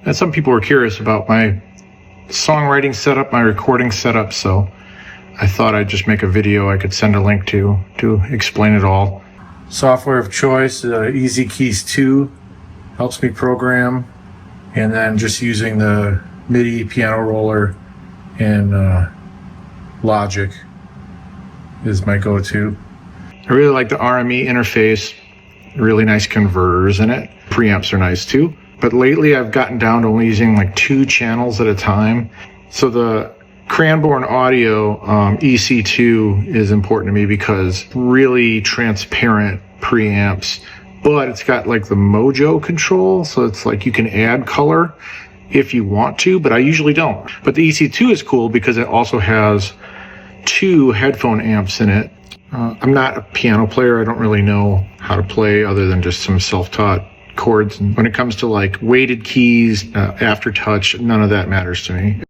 And some people were curious about my songwriting setup, my recording setup, so I thought I'd just make a video I could send a link to explain it all. Software of choice, Easy Keys 2 helps me program, and then just using the MIDI piano roller in Logic is my go-to. I really like the RME interface, really nice converters in it. Preamps are nice too. But lately I've gotten down to only using like 2 channels at a time. So the Cranbourne Audio EC2 is important to me because really transparent preamps, but it's got like the Mojo control. So it's like you can add color if you want to, but I usually don't. But the EC2 is cool because it also has 2 headphone amps in it. I'm not a piano player. I don't really know how to play other than just some self-taught chords. And when it comes to like weighted keys, aftertouch, none of that matters to me.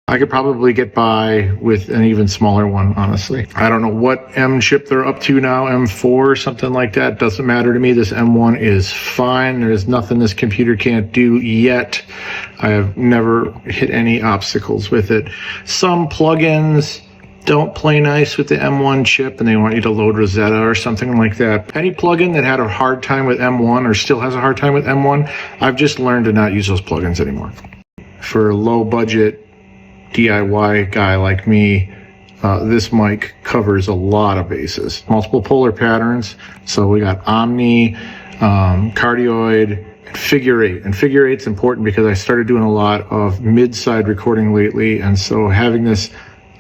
I could probably get by with an even smaller one, honestly. I don't know what M chip they're up to now, M4 or something like that. Doesn't matter to me. This M1 is fine. There's nothing this computer can't do yet. I have never hit any obstacles with it. Some plugins don't play nice with the M1 chip and they want you to load Rosetta or something like that. Any plugin that had a hard time with M1 or still has a hard time with M1, I've just learned to not use those plugins anymore. For a low budget DIY guy like me, this mic covers a lot of bases. Multiple polar patterns. So we got Omni, cardioid, and figure 8. And figure 8's important because I started doing a lot of mid-side recording lately, and so having this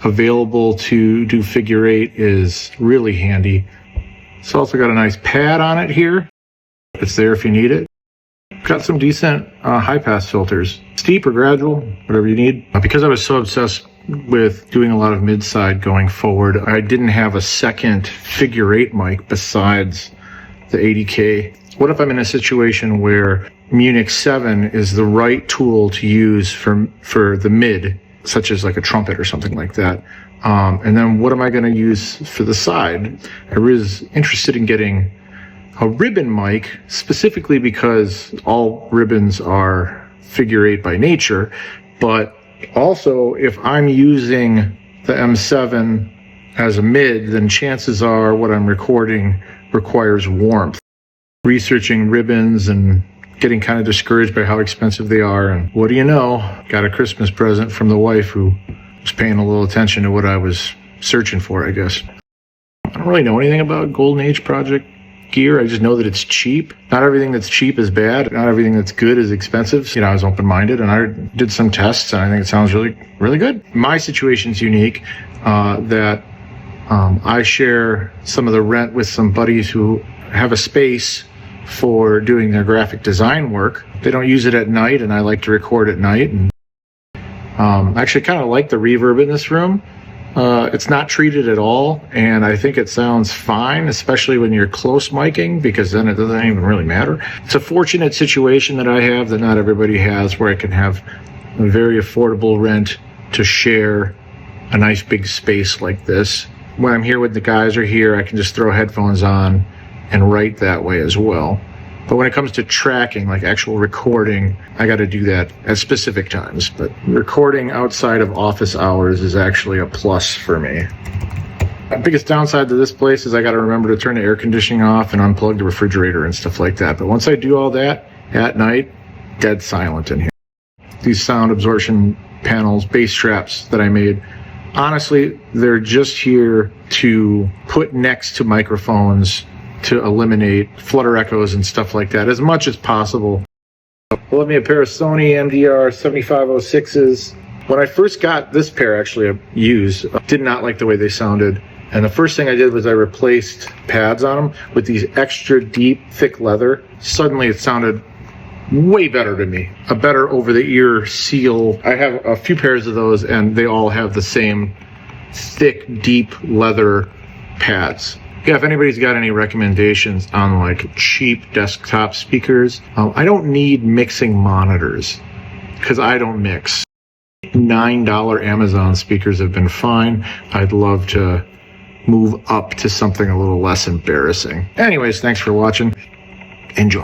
available to do figure 8 is really handy. It's also got a nice pad on it here. It's there if you need it. Got some decent high-pass filters. Steep or gradual, whatever you need. Because I was so obsessed with doing a lot of mid-side going forward, I didn't have a second figure 8 mic besides the 80K. What if I'm in a situation where Munich 7 is the right tool to use for the mid, such as like a trumpet or something like that? And then what am I going to use for the side? I was interested in getting a ribbon mic, specifically because all ribbons are figure 8 by nature, but also if I'm using the M7 as a mid, then chances are what I'm recording requires warmth. Researching ribbons and getting kind of discouraged by how expensive they are, and what do you know, got a Christmas present from the wife who was paying a little attention to what I was searching for, I guess. I don't really know anything about Golden Age project gear. I just know that it's cheap. Not everything that's cheap is bad. Not everything that's good is expensive. You know, I was open-minded and I did some tests and I think it sounds really, really good. My situation's unique, that I share some of the rent with some buddies who have a space for doing their graphic design work. They don't use it at night and I like to record at night. And I actually kind of like the reverb in this room. It's not treated at all, and I think it sounds fine, especially when you're close miking, because then it doesn't even really matter. It's a fortunate situation that I have that not everybody has, where I can have a very affordable rent to share a nice big space like this. When I'm here with the guys are here, I can just throw headphones on and write that way as well. But when it comes to tracking, like actual recording, I got to do that at specific times. But recording outside of office hours is actually a plus for me. The biggest downside to this place is I got to remember to turn the air conditioning off and unplug the refrigerator and stuff like that. But once I do all that at night, dead silent in here. These sound absorption panels, bass traps that I made, honestly, they're just here to put next to microphones to eliminate flutter echoes and stuff like that as much as possible. I love me a pair of Sony MDR 7506s. When I first got this pair, actually used, did not like the way they sounded. And the first thing I did was I replaced pads on them with these extra deep, thick leather. Suddenly it sounded way better to me. A better over-the-ear seal. I have a few pairs of those and they all have the same thick, deep leather pads. Yeah, if anybody's got any recommendations on like cheap desktop speakers, I don't need mixing monitors because I don't mix. $9 Amazon speakers have been fine. I'd love to move up to something a little less embarrassing. Anyways, thanks for watching. Enjoy.